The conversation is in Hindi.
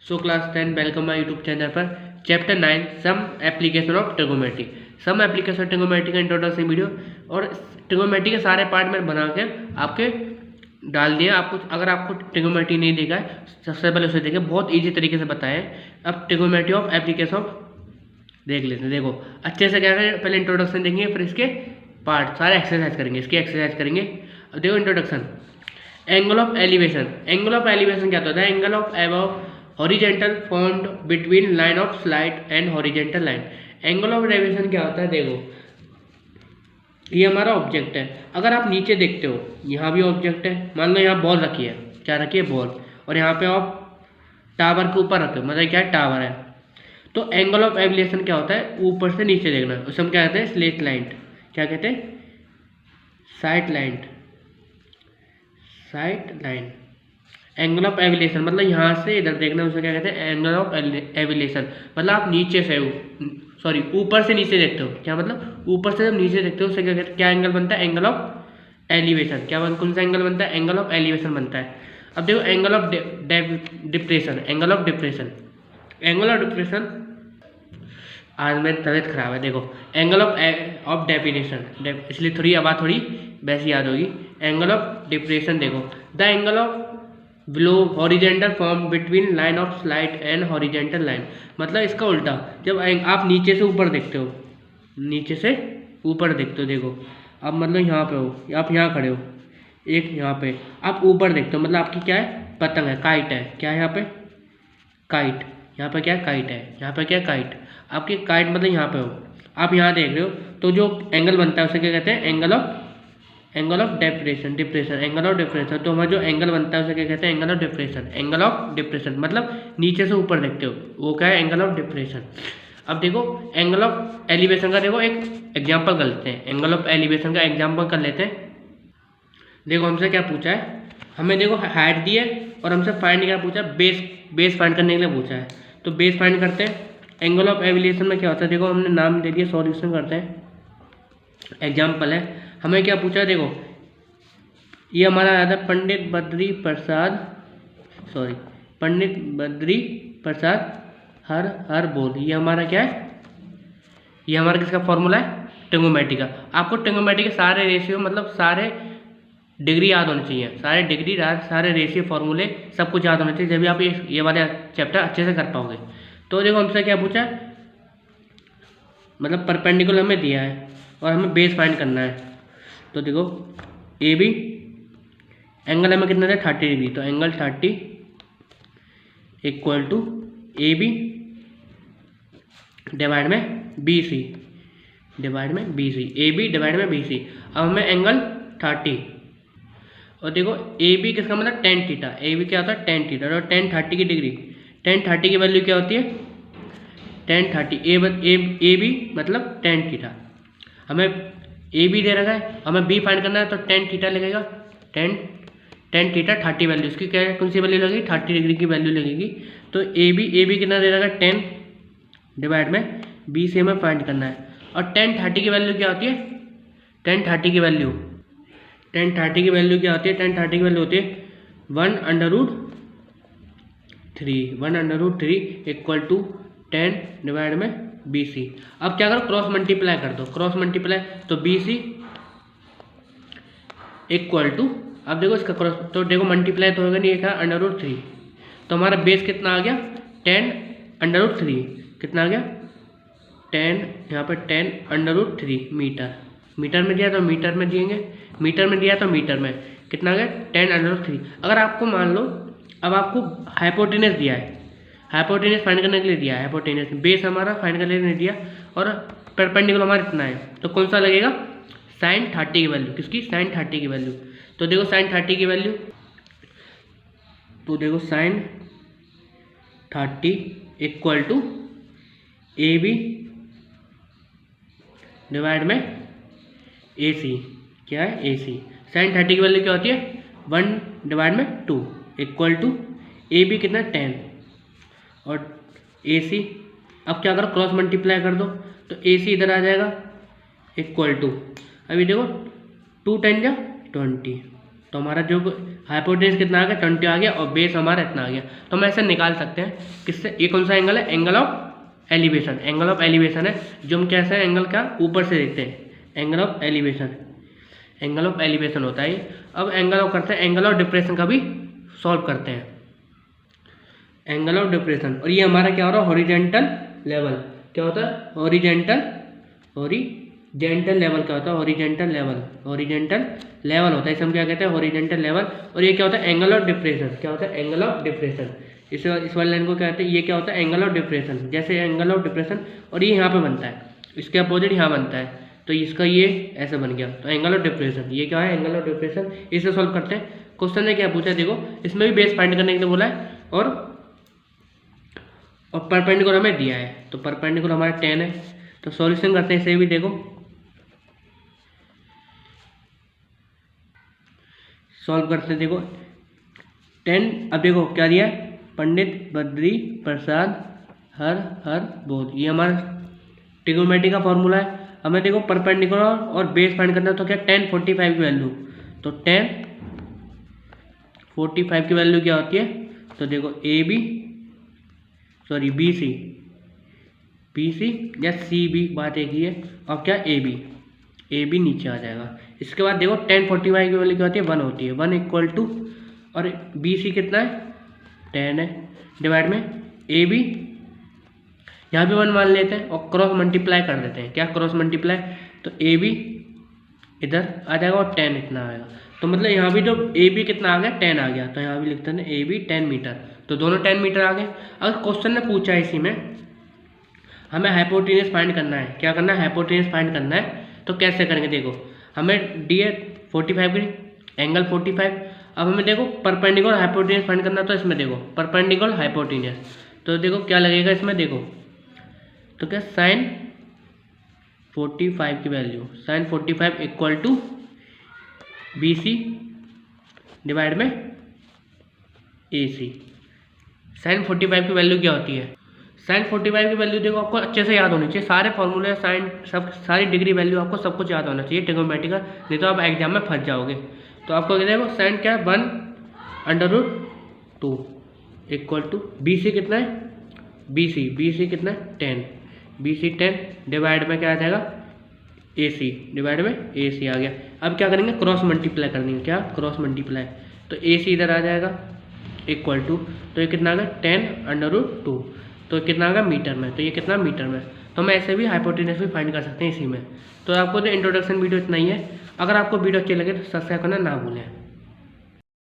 So class 10 welcome my YouTube channel पर chapter 9 some application of trigonometry. Some application of trigonometry का इंट्रोडक्शन वीडियो और ट्रिगोनोमेट्री के सारे पार्ट में बना के आपके डाल दिए। आपको अगर आपको ट्रिगोनोमेट्री नहीं देखा है सबसे पहले उसे देखें, बहुत ईजी तरीके से बताएं। अब ट्रिगोनोमेट्री ऑफ एप्लीकेशन ऑफ देख लेते हैं। देखो अच्छे से क्या करें, पहले इंट्रोडक्शन देंगे फिर इसके पार्ट सारे एक्सरसाइज करेंगे, इसकी एक्सरसाइज करेंगे। अब देखो introduction, angle of elevation. Angle of elevation क्या होता है? Angle of above horizontal formed between line of slide and horizontal line. Angle of elevation क्या होता है? देखो ये हमारा ऑब्जेक्ट है, अगर आप नीचे देखते हो यहाँ भी ऑब्जेक्ट है, मान लो यहाँ बॉल रखी है, क्या रखी है? बॉल, और यहाँ पे आप टावर के ऊपर रखे हो, मतलब क्या है? टावर है। तो एंगल ऑफ एलिवेशन क्या होता है? ऊपर से नीचे देखना, उसे हम क्या कहते हैं? Slaked lime. क्या कहते हैं? Side line. Side line. Angle of elevation मतलब यहाँ से इधर देखना, उसे क्या कहते हैं? Angle of elevation. मतलब आप नीचे से ऊपर से नीचे देखते हो, क्या मतलब? ऊपर से जब नीचे देखते हो उसे क्या कहते हैं? क्या एंगल बनता है? Angle of elevation. क्या कौन सा एंगल बनता है? एंगल ऑफ एलिवेशन बनता है। अब देखो angle of depression. Angle of depression, angle of depression, आज मेरी तबीयत खराब है। देखो एंगल ऑफ डेफिनेशन, इसलिए थोड़ी आवाज़ थोड़ी वैसी याद होगी। एंगल ऑफ डिप्रेशन, देखो the angle of below horizontal form between line of slide and horizontal line. मतलब इसका उल्टा, जब आप नीचे से ऊपर देखते हो, नीचे से ऊपर देखते हो, देखो अब मतलब यहाँ पे हो, आप यहाँ खड़े हो, एक यहाँ पे आप ऊपर देखते हो, मतलब आपकी क्या है? पतंग है, काइट है। क्या है यहाँ पे? काइट। यहाँ पे क्या है? काइट है। यहाँ पे क्या है? काइट। आपकी काइट मतलब यहाँ पे हो, आप यहाँ देख रहे हो, तो जो एंगल बनता है उसे क्या कहते हैं? Angle of depression. Angle of depression. तो हमारा जो एंगल बनता है उसे क्या कहते हैं? Angle of depression. Angle of depression मतलब नीचे से ऊपर देखते हो, वो क्या है? Angle of depression. अब देखो एंगल ऑफ एलिवेशन का देखो एक एग्जाम्पल कर लेते हैं। एंगल ऑफ एलिवेशन का एग्जाम्पल कर लेते हैं। देखो हमसे क्या पूछा है, हमें देखो हाइट दी है और हमसे फाइंड क्या पूछा है? बेस फाइंड करने के लिए पूछा है। तो बेस फाइंड करते हैं। एंगल ऑफ एलिवेशन में क्या होता है? देखो हमने नाम दे दिया, सॉल्यूशन करते हैं। एग्जाम्पल है, हमें क्या पूछा है? देखो ये हमारा आया था पंडित बद्री प्रसाद हर बोल। ये हमारा क्या है? ये हमारा किसका फॉर्मूला है? ट्रिगोनोमेट्री का। आपको ट्रिगोनोमेट्री के सारे रेशियो मतलब सारे डिग्री याद होने चाहिए, सारे रेशियो फॉर्मूले सब कुछ याद होने चाहिए, जब भी आप ये वाला चैप्टर अच्छे से कर पाओगे। तो देखो हमसे क्या पूछा है, मतलब परपेंडिकुलर हमें दिया है और हमें बेस फाइंड करना है। तो देखो ए बी एंगल हमें कितना है? 30 डिग्री। तो angle 30 equal to A B divide में B C, A B divide में बी सी। अब हमें एंगल 30, और देखो ए बी किसका मतलब? Tan theta. ए बी क्या होता है? Tan theta. और टेन 30 की डिग्री, टेन 30 की वैल्यू क्या होती है? टेन 30 ए बी मतलब टेन थीटा। हमें ए बी दे रखा है, हमें बी फाइंड करना है, तो टेन थीटा लगेगा। टेन थीटा 30 वैल्यू, इसकी क्या है? कौन सी वैल्यू लगेगी? 30 डिग्री की वैल्यू लगेगी। तो ए बी कितना दे रखा है? 10 डिवाइड में बी से हमें फाइंड करना है। और टेन 30 की वैल्यू क्या होती है? टेन 30 की वैल्यू क्या होती है? टेन 30 की वैल्यू होती है 1/√3 इक्वल टू 10 डिवाइड में बी सी। अब क्या करो? क्रॉस मल्टीप्लाई कर दो, तो बी सी इक्वल टू, अब देखो इसका क्रॉस, तो देखो मल्टीप्लाई तो होगा नहीं, एक है √3। तो हमारा बेस कितना आ गया? 10/√3। कितना आ गया? 10, यहाँ पर 10/√3 मीटर में दिया तो मीटर में दिएंगे, मीटर में दिया तो मीटर में। कितना आ गया? 10/√3। अगर आपको मान लो अब आपको हाइपोटेनस दिया है, हाइपोटेनस फाइंड करने के लिए दिया है, हाइपोटेनस बेस हमारा फाइंड करने के लिए दिया, और परपेंडिकुलर हमारा इतना है, तो कौन सा लगेगा? साइन 30 की वैल्यू। किसकी? साइन 30 की वैल्यू। तो देखो साइन 30 की वैल्यू, तो देखो sine 30 equal to A B divide में ए सी। क्या है? ए सी। साइन 30 की वैल्यू क्या होती है? 1 डिवाइड में 2 इक्वल टू ए बी कितना? 10 और ए सी। अब क्या करो? क्रॉस मल्टीप्लाई कर दो, तो ए सी इधर आ जाएगा इक्वल टू, अभी देखो 2 10 जा 20, तो हमारा जो हाइपोटेन्यूज कितना आ गया 20 आ गया और बेस हमारा इतना आ गया। तो हम ऐसे निकाल सकते हैं किससे, ये कौन सा एंगल है, angle of elevation. Angle of elevation है जो हम कैसे एंगल का ऊपर से देखते हैं, angle of elevation, angle of elevation होता है। अब एंगल ऑफ करते हैं, एंगल ऑफ डिप्रेशन का भी सॉल्व करते हैं, एंगल ऑफ डिप्रेशन। और ये हमारा क्या हो रहा है, हॉरिजेंटल लेवल। क्या होता है, हॉरिजेंटल लेवल क्या होता है, हॉरिजेंटल लेवल, हॉरिजेंटल लेवल होता है, इसे हम क्या कहते हैं, हॉरिजेंटल लेवल। और ये क्या होता है, एंगल ऑफ डिप्रेशन। क्या होता है, एंगल ऑफ डिप्रेशन। इस वाली लाइन को क्या कहते हैं, ये क्या होता है, एंगल ऑफ डिप्रेशन। जैसे एंगल ऑफ डिप्रेशन, और ये यहाँ पे बनता है, इसके अपोजिट यहाँ बनता है, तो इसका ये ऐसे बन गया, तो एंगल ऑफ डिप्रेशन। ये क्या है, एंगल ऑफ डिप्रेशन। इसे सॉल्व करते हैं। क्वेश्चन ने क्या पूछा है, देखो इसमें भी बेस फाइंड करने के लिए बोला है, और परपेंडिकुलर हमें दिया है, तो परपेंडिकुलर हमारा 10 है। तो सॉल्यूशन करते हैं इसे भी, देखो सॉल्व करते हैं। देखो 10, अब देखो क्या दिया है, पंडित बद्री प्रसाद हर बोध, ये हमारा ट्रिग्नोमेट्री का फॉर्मूला है। हमें देखो परपेंडिकुलर और बेस फाइंड करना है, तो क्या 10 45 की वैल्यू, तो 10 45 की वैल्यू क्या होती है, तो देखो बी सी या सी बी, बात एक ही है। और क्या ए बी नीचे आ जाएगा। इसके बाद देखो 10 45 की वैल्यू क्या होती है, 1 होती है, 1 इक्वल टू, और बी सी कितना है, 10 है, डिवाइड में ए बी, यहाँ भी 1 मान लेते हैं और क्रॉस मल्टीप्लाई कर देते हैं। क्या क्रॉस मल्टीप्लाई, तो ए बी इधर आ जाएगा और 10 इतना आएगा। तो मतलब यहाँ भी जो ए बी कितना आ गया, 10 आ गया, तो यहाँ भी लिखते हैं ए बी 10 मीटर, तो दोनों 10 मीटर आ गए। अगर क्वेश्चन ने पूछा है इसी में हमें हाइपोटेन्यूज फाइंड करना है, क्या करना है, हाइपोटेन्यूज फाइंड करना है, तो कैसे करेंगे, देखो हमें डी है 45 की, एंगल 45। अब हमें देखो परपेंडिकुलर हाइपोटेन्यूज फाइंड करना, तो इसमें देखो परपेंडिकुलर हाइपोटेन्यूज, तो देखो क्या लगेगा इसमें, देखो तो क्या साइन 45 की value, sine 45 equal to B C divide में ए सी। साइन 45 की वैल्यू क्या होती है, साइन 45 की वैल्यू देखो आपको अच्छे से याद होनी चाहिए, सारे फॉर्मूले साइन सब सारी डिग्री वैल्यू आपको सब कुछ याद होना चाहिए ट्रिग्नोमेट्री का, नहीं तो आप एग्जाम में फंस जाओगे। तो आपको देखो साइन क्या है, 1/√2 इक्वल टू बी सी कितना है, बी सी कितना है 10, बी सी 10 डिवाइड में क्या आ जाएगा, ए सी डिवाइड में ए सी आ गया। अब क्या करेंगे, क्रॉस मल्टीप्लाई करनी है, क्या क्रॉस मल्टीप्लाई, तो ए सी इधर आ जाएगा इक्वल टू, तो ये कितना आ गया 10/√2, तो कितना आ गया मीटर में, तो ये कितना मीटर में। तो हम ऐसे भी हाइपोटेन्यूज भी फाइंड कर सकते हैं इसी में। तो आपको तो इंट्रोडक्शन वीडियो इतना ही है। अगर आपको वीडियो अच्छी लगे तो सब्सक्राइब करना ना भूलें।